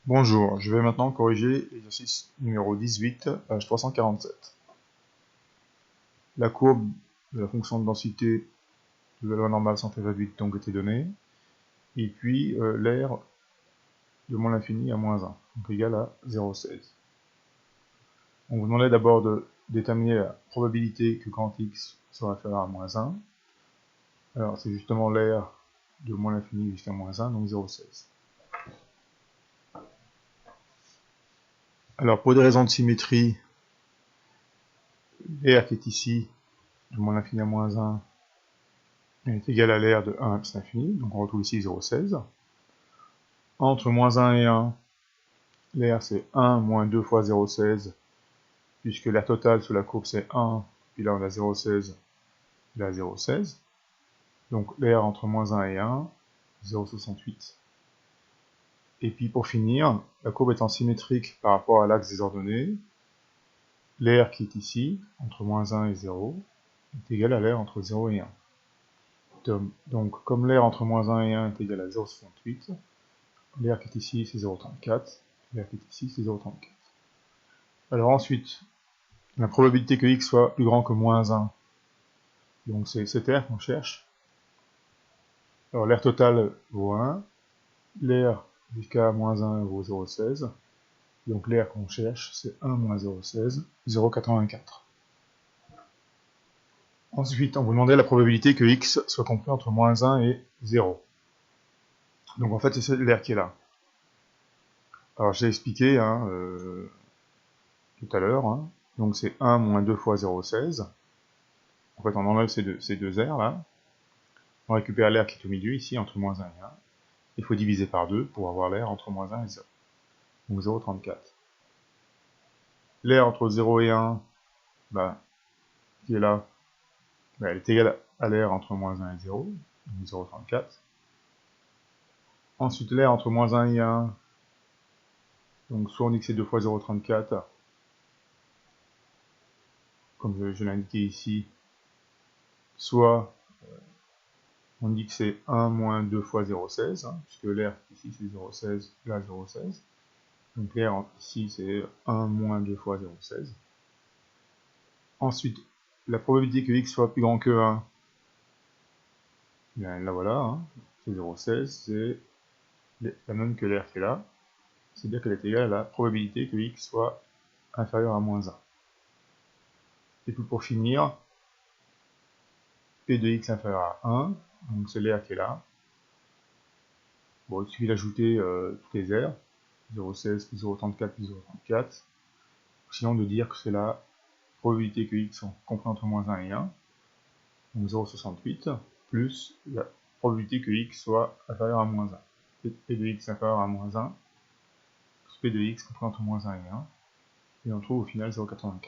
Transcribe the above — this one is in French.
Bonjour, je vais maintenant corriger l'exercice numéro 18, page 347. La courbe de la fonction de densité de la loi normale sans très réduite donc était donnée, et puis l'air de moins l'infini à moins 1, donc égal à 0,16. On vous demandait d'abord de déterminer la probabilité que grand X soit inférieur à moins 1. Alors c'est justement l'air de moins l'infini jusqu'à moins 1, donc 0,16. Alors pour des raisons de symétrie, l'air qui est ici, de moins l'infini à moins 1, est égal à l'air de 1 plus l'infini, donc on retrouve ici 0,16. Entre moins 1 et 1, l'air c'est 1 moins 2 fois 0,16, puisque l'air total sous la courbe c'est 1, puis là on a 0,16, là 0,16. Donc l'air entre moins 1 et 1, 0,68. Et puis pour finir, la courbe étant symétrique par rapport à l'axe des ordonnées, l'air qui est ici, entre moins 1 et 0, est égal à l'air entre 0 et 1. Donc comme l'air entre moins 1 et 1 est égal à 0,68, l'air qui est ici c'est 0,34, l'air qui est ici c'est 0,34. Alors ensuite, la probabilité que x soit plus grand que moins 1, donc c'est cet air qu'on cherche. Alors l'air total vaut 1, l'air jusqu'à moins 1 vaut 0,16, donc l'air qu'on cherche c'est 1 moins 0,16, 0,84. Ensuite, on vous demandait la probabilité que x soit compris entre moins 1 et 0. Donc en fait c'est l'air qui est là. Alors j'ai expliqué tout à l'heure, donc c'est 1 moins 2 fois 0,16. En fait on enlève ces deux airs là. On récupère l'air qui est au milieu ici entre moins 1 et 1. Il faut diviser par 2 pour avoir l'air entre moins 1 et 0. Donc 0,34. L'air entre 0 et 1, qui est là, elle est égale à l'air entre moins 1 et 0, donc 0,34. Ensuite l'air entre moins 1 et 1, donc soit on dit que c'est 2 fois 0,34, comme je l'ai indiqué ici, soit on dit que c'est 1 moins 2 fois 0,16, puisque l'air ici c'est 0,16, là 0,16. Donc l'air ici c'est 1 moins 2 fois 0,16. Ensuite, la probabilité que x soit plus grand que 1, bien là voilà, c'est 0,16, c'est la même que l'air qui est là, c'est-à-dire qu'elle est égale à la probabilité que x soit inférieur à moins 1. Et puis pour finir, P de x inférieur à 1, donc c'est l'air qui est là. Bon, il suffit d'ajouter tous les airs, 0,16 plus 0,34 plus 0,34, sinon de dire que c'est la probabilité que x soit compris entre moins 1 et 1, donc 0,68, plus la probabilité que x soit inférieur à moins 1. P de x inférieur à moins 1, plus P de x compris entre moins 1 et 1, et on trouve au final 0,84.